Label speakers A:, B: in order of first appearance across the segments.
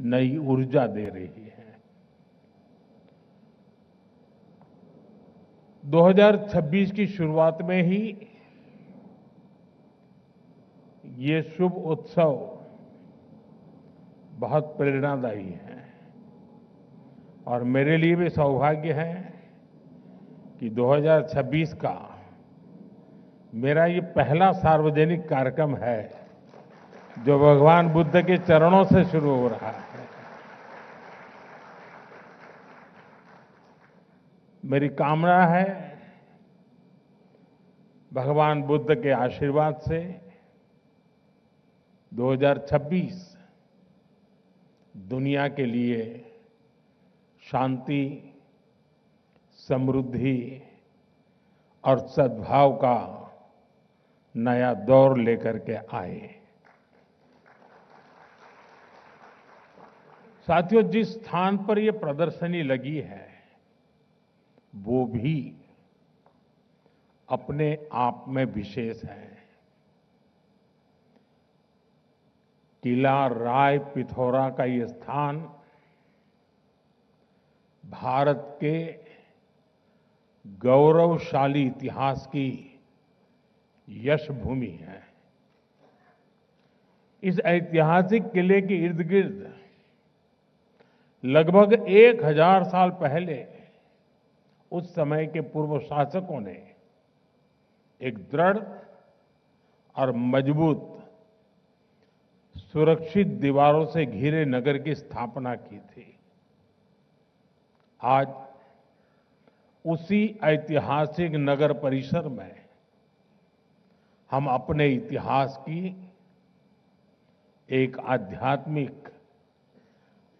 A: नई ऊर्जा दे रही है। 2026 की शुरुआत में ही ये शुभ उत्सव बहुत प्रेरणादायी है और मेरे लिए भी सौभाग्य है कि 2026 का मेरा ये पहला सार्वजनिक कार्यक्रम है जो भगवान बुद्ध के चरणों से शुरू हो रहा है। मेरी कामना है भगवान बुद्ध के आशीर्वाद से 2026 दुनिया के लिए शांति, समृद्धि और सद्भाव का नया दौर लेकर के आए। साथियों, जिस स्थान पर ये प्रदर्शनी लगी है वो भी अपने आप में विशेष है। किला राय पिथौरा का ये स्थान भारत के गौरवशाली इतिहास की यश भूमि है। इस ऐतिहासिक किले के इर्द गिर्द लगभग 1000 साल पहले उस समय के पूर्व शासकों ने एक दृढ़ और मजबूत सुरक्षित दीवारों से घिरे नगर की स्थापना की थी। आज उसी ऐतिहासिक नगर परिसर में हम अपने इतिहास की एक आध्यात्मिक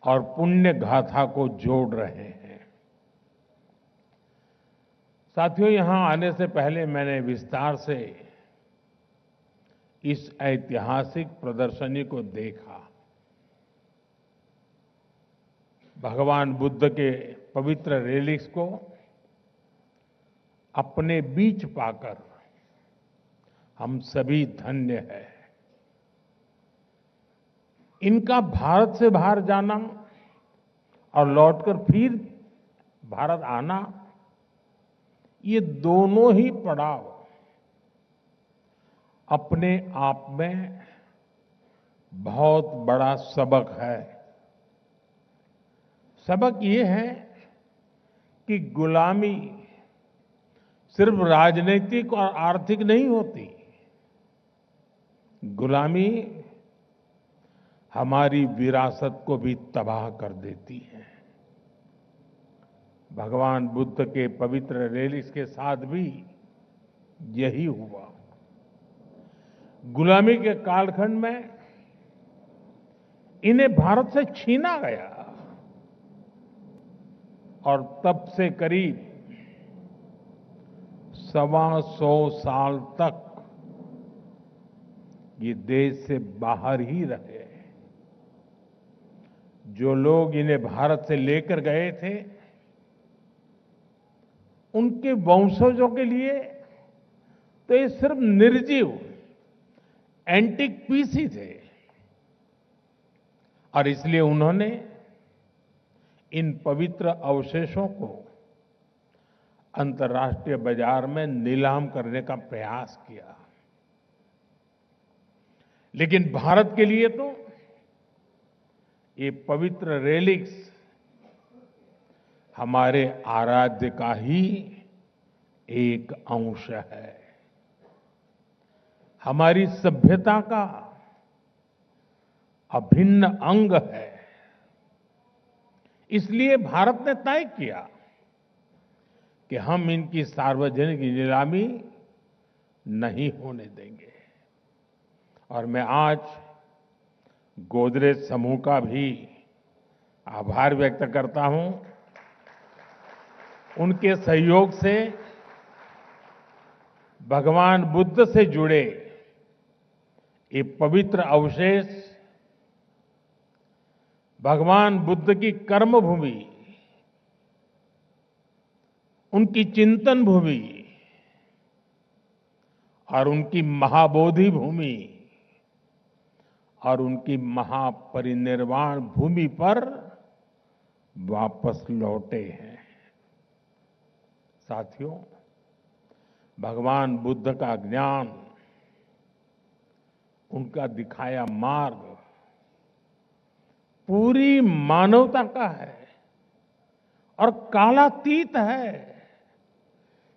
A: और पुण्य गाथा को जोड़ रहे हैं। साथियों, यहां आने से पहले मैंने विस्तार से इस ऐतिहासिक प्रदर्शनी को देखा। भगवान बुद्ध के पवित्र रेलिक्स को अपने बीच पाकर हम सभी धन्य हैं। इनका भारत से बाहर जाना और लौटकर फिर भारत आना, ये दोनों ही पड़ाव अपने आप में बहुत बड़ा सबक है। सबक ये है कि गुलामी सिर्फ राजनीतिक और आर्थिक नहीं होती। गुलामी हमारी विरासत को भी तबाह कर देती है। भगवान बुद्ध के पवित्र रेलिक्स के साथ भी यही हुआ। गुलामी के कालखंड में इन्हें भारत से छीना गया और तब से करीब 125 साल तक ये देश से बाहर ही रहे। जो लोग इन्हें भारत से लेकर गए थे उनके वंशजों के लिए तो ये सिर्फ निर्जीव एंटीक पीस ही थे और इसलिए उन्होंने इन पवित्र अवशेषों को अंतर्राष्ट्रीय बाजार में नीलाम करने का प्रयास किया। लेकिन भारत के लिए तो ये पवित्र रेलिक्स हमारे आराध्य का ही एक अंश है, हमारी सभ्यता का अभिन्न अंग है। इसलिए भारत ने तय किया कि हम इनकी सार्वजनिक नीलामी नहीं होने देंगे। और मैं आज गोदरेज समूह का भी आभार व्यक्त करता हूं। उनके सहयोग से भगवान बुद्ध से जुड़े ये पवित्र अवशेष भगवान बुद्ध की कर्म भूमि, उनकी चिंतन भूमि और उनकी महाबोधि भूमि और उनकी महापरिनिर्वाण भूमि पर वापस लौटे हैं। साथियों, भगवान बुद्ध का ज्ञान, उनका दिखाया मार्ग पूरी मानवता का है और कालातीत है।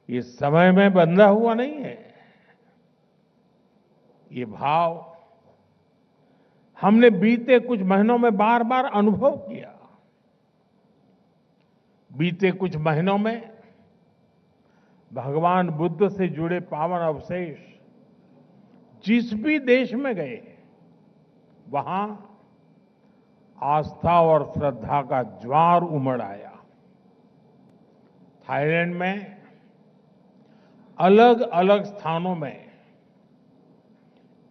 A: ये समय में बंधा हुआ नहीं है। ये भाव हमने बीते कुछ महीनों में बार बार अनुभव किया। बीते कुछ महीनों में भगवान बुद्ध से जुड़े पावन अवशेष जिस भी देश में गए, वहां आस्था और श्रद्धा का ज्वार उमड़ आया। थाईलैंड में अलग अलग स्थानों में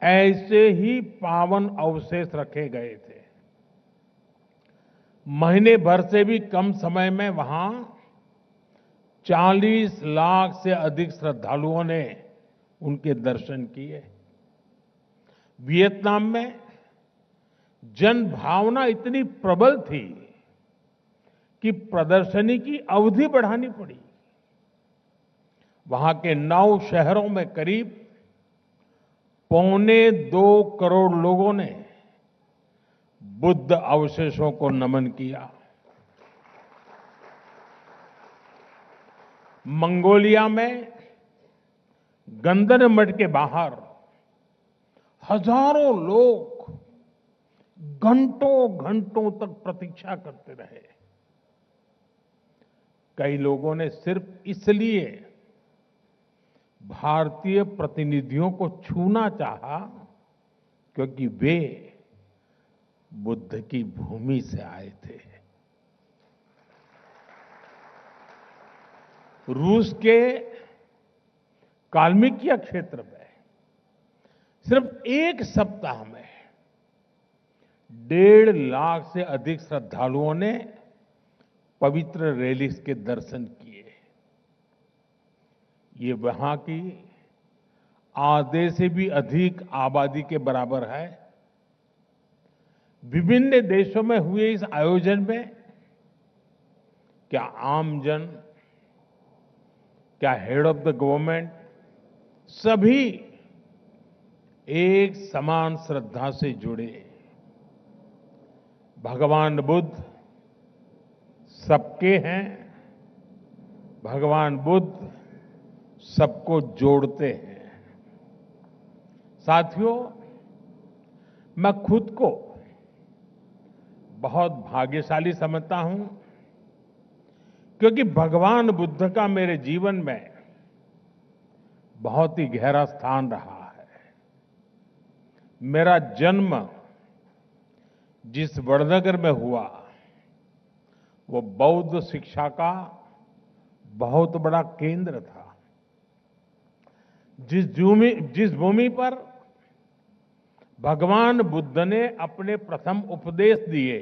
A: ऐसे ही पावन अवशेष रखे गए थे। महीने भर से भी कम समय में वहां 40 लाख से अधिक श्रद्धालुओं ने उनके दर्शन किए। वियतनाम में जन भावना इतनी प्रबल थी कि प्रदर्शनी की अवधि बढ़ानी पड़ी। वहां के 9 शहरों में करीब 1.25 करोड़ लोगों ने बुद्ध अवशेषों को नमन किया। मंगोलिया में गंदन मठ के बाहर हजारों लोग घंटों घंटों तक प्रतीक्षा करते रहे। कई लोगों ने सिर्फ इसलिए भारतीय प्रतिनिधियों को छूना चाहा क्योंकि वे बुद्ध की भूमि से आए थे। रूस के काल्मिकिया क्षेत्र में सिर्फ एक सप्ताह में 1.5 लाख से अधिक श्रद्धालुओं ने पवित्र रेलिस के दर्शन किए। ये वहां की आधे से भी अधिक आबादी के बराबर है। विभिन्न देशों में हुए इस आयोजन में क्या आमजन, क्या हेड ऑफ द गवर्नमेंट, सभी एक समान श्रद्धा से जुड़े। भगवान बुद्ध सबके हैं। भगवान बुद्ध सबको जोड़ते हैं। साथियों, मैं खुद को बहुत भाग्यशाली समझता हूं क्योंकि भगवान बुद्ध का मेरे जीवन में बहुत ही गहरा स्थान रहा है। मेरा जन्म जिस वडनगर में हुआ वो बौद्ध शिक्षा का बहुत बड़ा केंद्र था। जिस भूमि पर भगवान बुद्ध ने अपने प्रथम उपदेश दिए,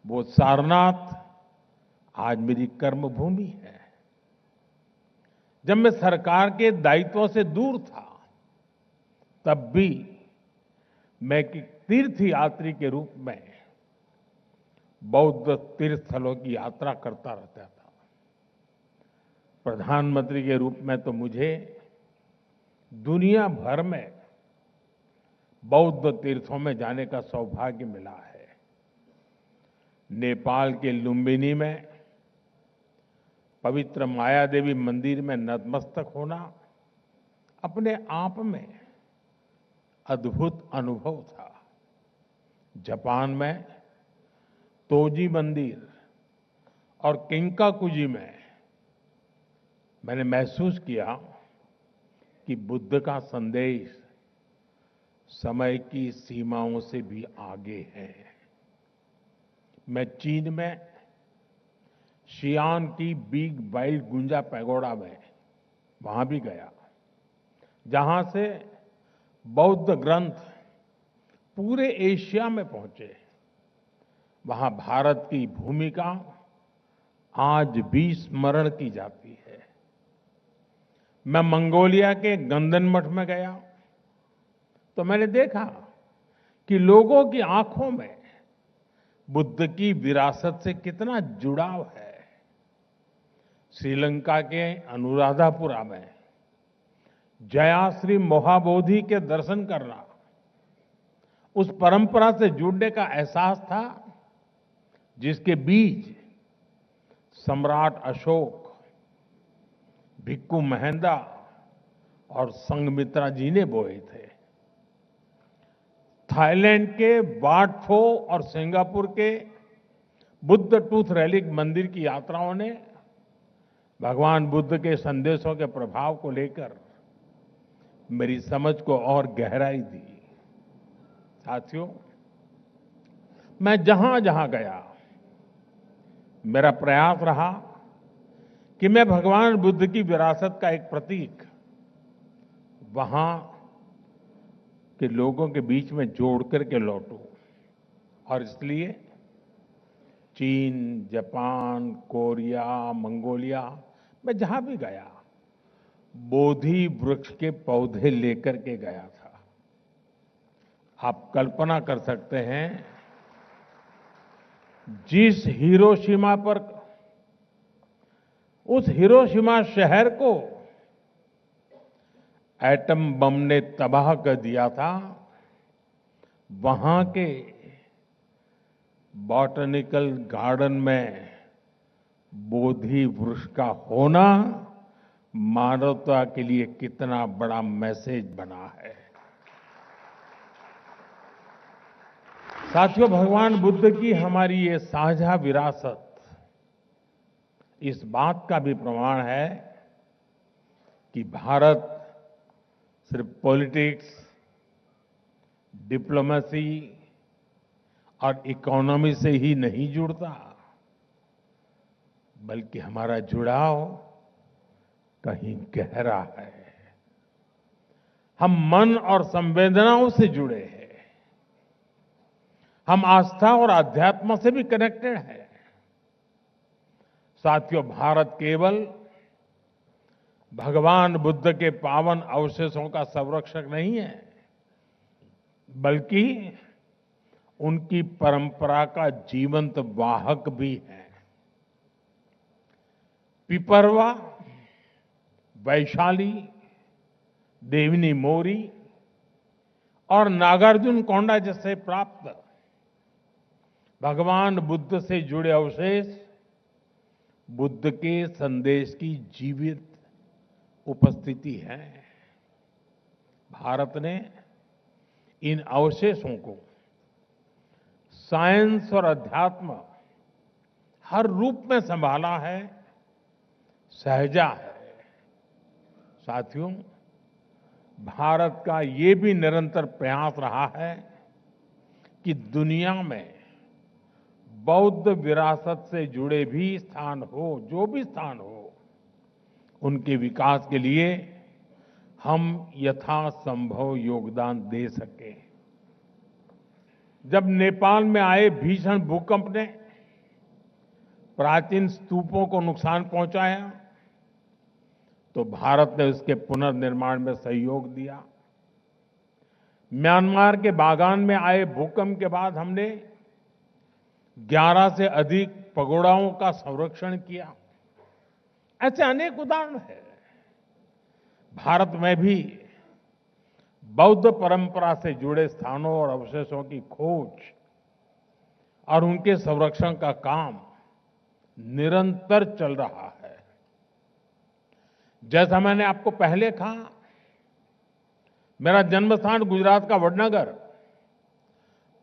A: वो सारनाथ आज मेरी कर्म भूमि है। जब मैं सरकार के दायित्वों से दूर था, तब भी मैं एक तीर्थ यात्री के रूप में बौद्ध तीर्थ स्थलों की यात्रा करता रहता था। प्रधानमंत्री के रूप में तो मुझे दुनिया भर में बौद्ध तीर्थों में जाने का सौभाग्य मिला है। नेपाल के लुम्बिनी में पवित्र माया देवी मंदिर में नतमस्तक होना अपने आप में अद्भुत अनुभव था। जापान में तोजी मंदिर और किंकाकुजी में मैंने महसूस किया कि बुद्ध का संदेश समय की सीमाओं से भी आगे है। मैं चीन में शियान की बिग वाइल्ड गुंजा पैगोडा में वहां भी गया, जहां से बौद्ध ग्रंथ पूरे एशिया में पहुंचे। वहां भारत की भूमिका आज भी स्मरण की जाती है। मैं मंगोलिया के गंदन मठ में गया तो मैंने देखा कि लोगों की आंखों में बुद्ध की विरासत से कितना जुड़ाव है। श्रीलंका के अनुराधापुरा में जयाश्री मोहाबोधि के दर्शन करना, उस परंपरा से जुड़ने का एहसास था जिसके बीज सम्राट अशोक, भिक्खु महेंद्र और संघमित्रा जी ने बोए थे। थाईलैंड के वाट फो और सिंगापुर के बुद्ध टूथ रेलिक मंदिर की यात्राओं ने भगवान बुद्ध के संदेशों के प्रभाव को लेकर मेरी समझ को और गहराई दी। साथियों, मैं जहां जहां गया, मेरा प्रयास रहा कि मैं भगवान बुद्ध की विरासत का एक प्रतीक वहां के लोगों के बीच में जोड़ करके लौटूं। और इसलिए चीन, जापान, कोरिया, मंगोलिया, मैं जहां भी गया बोधि वृक्ष के पौधे लेकर के गया था। आप कल्पना कर सकते हैं, जिस हिरोशिमा पर, उस हिरोशिमा शहर को एटम बम ने तबाह कर दिया था, वहां के बॉटनिकल गार्डन में बोधि वृक्ष का होना मानवता के लिए कितना बड़ा मैसेज बना है। साथियों, भगवान बुद्ध की हमारी ये साझा विरासत इस बात का भी प्रमाण है कि भारत सिर्फ पॉलिटिक्स, डिप्लोमेसी और इकोनॉमी से ही नहीं जुड़ता, बल्कि हमारा जुड़ाव कहीं गहरा है। हम मन और संवेदनाओं से जुड़े हैं। हम आस्था और अध्यात्म से भी कनेक्टेड हैं। साथियों, भारत केवल भगवान बुद्ध के पावन अवशेषों का संरक्षक नहीं है, बल्कि उनकी परंपरा का जीवंत वाहक भी है। पिपरवा, वैशाली, देवनी मोरी और नागार्जुन कोंडा जैसे प्राप्त भगवान बुद्ध से जुड़े अवशेष बुद्ध के संदेश की जीवित उपस्थिति है। भारत ने इन अवशेषों को साइंस और अध्यात्म हर रूप में संभाला है, सहेजा है। साथियों, भारत का ये भी निरंतर प्रयास रहा है कि दुनिया में बौद्ध विरासत से जुड़े भी स्थान हो, जो भी स्थान हो, उनके विकास के लिए हम यथासंभव योगदान दे सकें। जब नेपाल में आए भीषण भूकंप ने प्राचीन स्तूपों को नुकसान पहुंचाया, तो भारत ने उसके पुनर्निर्माण में सहयोग दिया। म्यांमार के बागान में आए भूकंप के बाद हमने 11 से अधिक पगोड़ाओं का संरक्षण किया। ऐसे अनेक उदाहरण हैं। भारत में भी बौद्ध परंपरा से जुड़े स्थानों और अवशेषों की खोज और उनके संरक्षण का काम निरंतर चल रहा है। जैसा मैंने आपको पहले कहा, मेरा जन्मस्थान गुजरात का वडनगर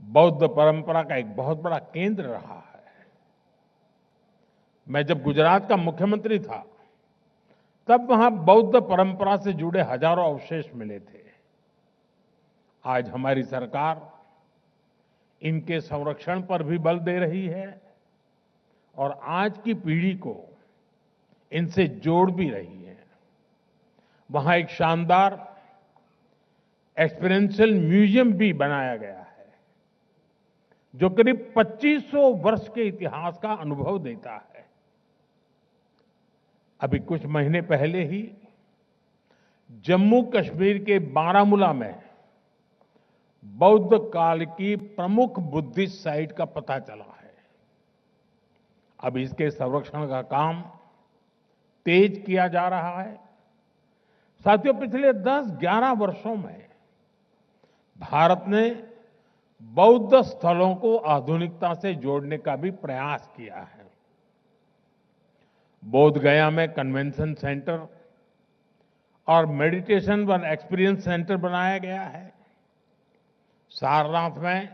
A: बौद्ध परंपरा का एक बहुत बड़ा केंद्र रहा है। मैं जब गुजरात का मुख्यमंत्री था, तब वहां बौद्ध परंपरा से जुड़े हजारों अवशेष मिले थे। आज हमारी सरकार इनके संरक्षण पर भी बल दे रही है और आज की पीढ़ी को इनसे जोड़ भी रही है। वहां एक शानदार एक्सपीरियंशियल म्यूजियम भी बनाया गया है, जो करीब 2500 वर्ष के इतिहास का अनुभव देता है। अभी कुछ महीने पहले ही जम्मू कश्मीर के बारामूला में बौद्ध काल की प्रमुख बुद्धिस्ट साइट का पता चला है। अब इसके संरक्षण का काम तेज किया जा रहा है। साथियों, पिछले 10-11 वर्षों में भारत ने बौद्ध स्थलों को आधुनिकता से जोड़ने का भी प्रयास किया है। बोध गया में कन्वेंशन सेंटर और मेडिटेशन व एक्सपीरियंस सेंटर बनाया गया है। सारनाथ में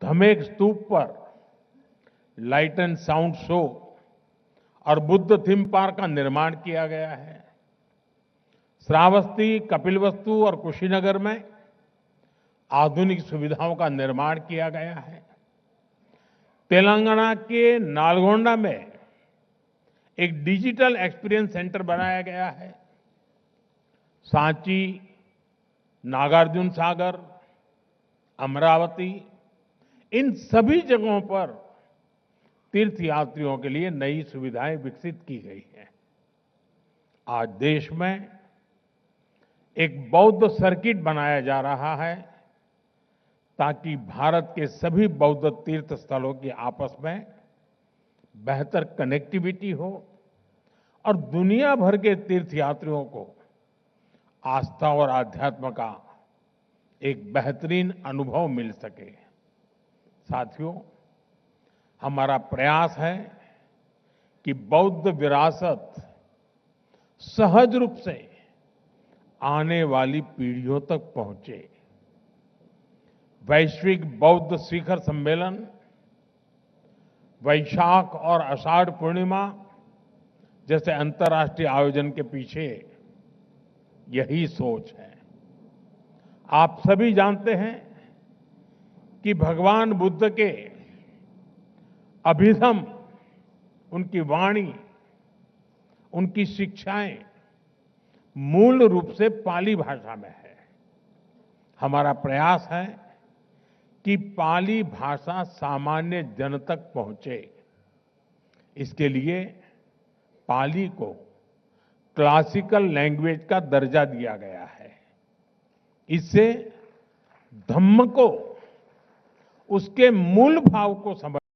A: धमेक स्तूप पर लाइट एंड साउंड शो और बुद्ध थीम पार्क का निर्माण किया गया है। श्रावस्ती, कपिलवस्तु और कुशीनगर में आधुनिक सुविधाओं का निर्माण किया गया है। तेलंगाना के नालगोंडा में एक डिजिटल एक्सपीरियंस सेंटर बनाया गया है। सांची, नागार्जुन सागर, अमरावती, इन सभी जगहों पर तीर्थयात्रियों के लिए नई सुविधाएं विकसित की गई हैं। आज देश में एक बौद्ध सर्किट बनाया जा रहा है ताकि भारत के सभी बौद्ध तीर्थ स्थलों की आपस में बेहतर कनेक्टिविटी हो और दुनिया भर के तीर्थयात्रियों को आस्था और आध्यात्म का एक बेहतरीन अनुभव मिल सके। साथियों, हमारा प्रयास है कि बौद्ध विरासत सहज रूप से आने वाली पीढ़ियों तक पहुंचे। वैश्विक बौद्ध शिखर सम्मेलन, वैशाख और आषाढ़ पूर्णिमा जैसे अंतर्राष्ट्रीय आयोजन के पीछे यही सोच है। आप सभी जानते हैं कि भगवान बुद्ध के अभिधम, उनकी वाणी, उनकी शिक्षाएं मूल रूप से पाली भाषा में है। हमारा प्रयास है कि पाली भाषा सामान्य जन तक पहुंचे। इसके लिए पाली को क्लासिकल लैंग्वेज का दर्जा दिया गया है। इससे धम्म को, उसके मूल भाव को समझ